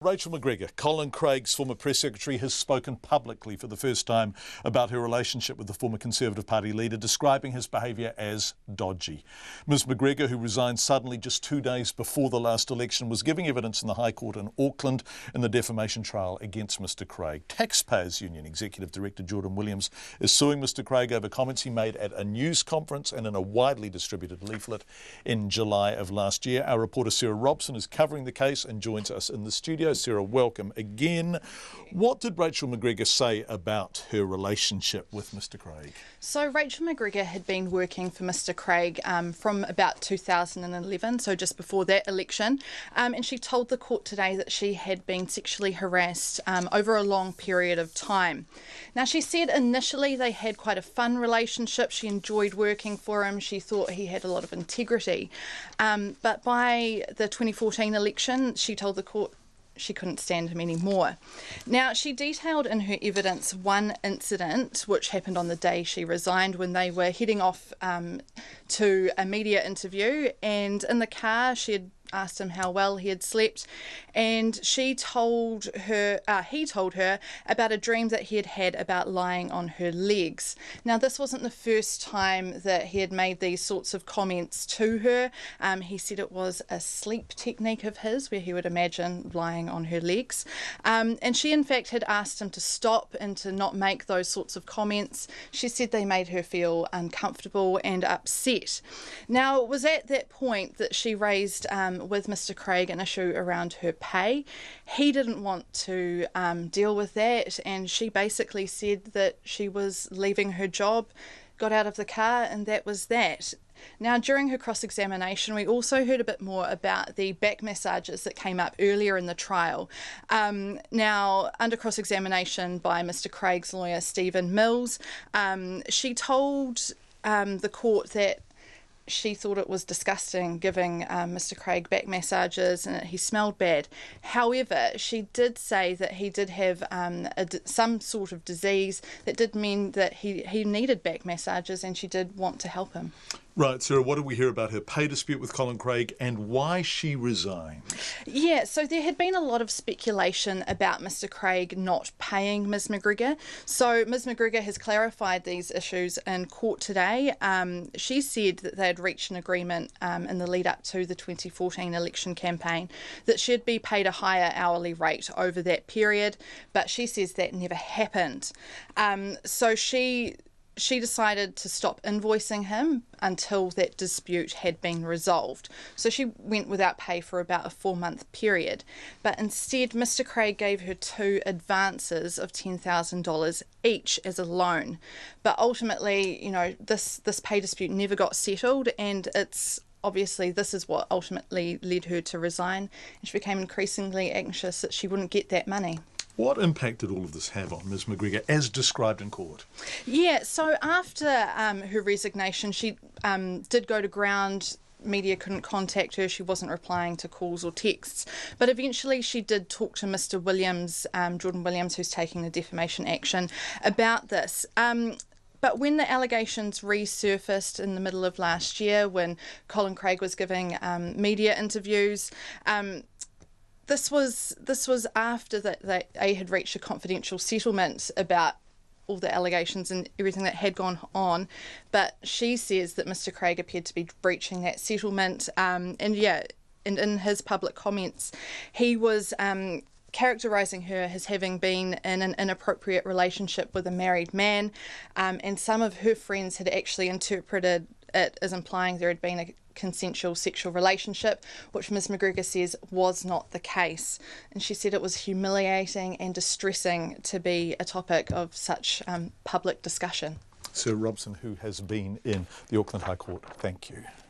Rachel MacGregor, Colin Craig's former press secretary, has spoken publicly for the first time about her relationship with the former Conservative Party leader, describing his behaviour as dodgy. Ms MacGregor, who resigned suddenly just 2 days before the last election, was giving evidence in the High Court in Auckland in the defamation trial against Mr Craig. Taxpayers Union Executive Director Jordan Williams is suing Mr Craig over comments he made at a news conference and in a widely distributed leaflet in July of last year. Our reporter Sarah Robson is covering the case and joins us in the studio. Sarah, welcome again. What did Rachel MacGregor say about her relationship with Mr Craig? So Rachel MacGregor had been working for Mr Craig from about 2011, so just before that election, and she told the court today that she had been sexually harassed over a long period of time. Now, she said initially they had quite a fun relationship. She enjoyed working for him. She thought he had a lot of integrity. But by the 2014 election, she told the court she couldn't stand him anymore. Now, she detailed in her evidence one incident which happened on the day she resigned, when they were heading off to a media interview, and in the car she had asked him how well he had slept, and he told her about a dream that he had had about lying on her legs. Now, this wasn't the first time that he had made these sorts of comments to her. He said it was a sleep technique of his where he would imagine lying on her legs, and she in fact had asked him to stop and to not make those sorts of comments. She said they made her feel uncomfortable and upset. Now, it was at that point that she raised with Mr Craig an issue around her pay. He didn't want to deal with that, and she basically said that she was leaving her job, got out of the car, and that was that. Now, during her cross-examination, we also heard a bit more about the back massages that came up earlier in the trial. Now, under cross-examination by Mr Craig's lawyer, Stephen Mills, she told the court that she thought it was disgusting giving Mr Craig back massages and he smelled bad. However, she did say that he did have some sort of disease that did mean that he needed back massages, and she did want to help him. Right, Sarah, what did we hear about her pay dispute with Colin Craig and why she resigned? Yeah, so there had been a lot of speculation about Mr Craig not paying Ms MacGregor. So Ms MacGregor has clarified these issues in court today. She said that they had reached an agreement in the lead up to the 2014 election campaign that she'd be paid a higher hourly rate over that period, but she says that never happened. So she decided to stop invoicing him until that dispute had been resolved. So she went without pay for about a 4-month period. But instead, Mr Craig gave her 2 advances of $10,000 each as a loan. But ultimately, you know, this pay dispute never got settled, and obviously this is what ultimately led her to resign. And she became increasingly anxious that she wouldn't get that money. What impact did all of this have on Ms MacGregor as described in court? Yeah, so after her resignation, she did go to ground. Media couldn't contact her. She wasn't replying to calls or texts. But eventually she did talk to Mr Williams, Jordan Williams, who's taking the defamation action, about this. But when the allegations resurfaced in the middle of last year, when Colin Craig was giving media interviews, This was after that they had reached a confidential settlement about all the allegations and everything that had gone on. But she says that Mr Craig appeared to be breaching that settlement. And in his public comments, he was characterising her as having been in an inappropriate relationship with a married man. And some of her friends had actually interpreted it as implying there had been a consensual sexual relationship, which Ms MacGregor says was not the case. And she said it was humiliating and distressing to be a topic of such public discussion. Sarah Robson, who has been in the Auckland High Court, thank you.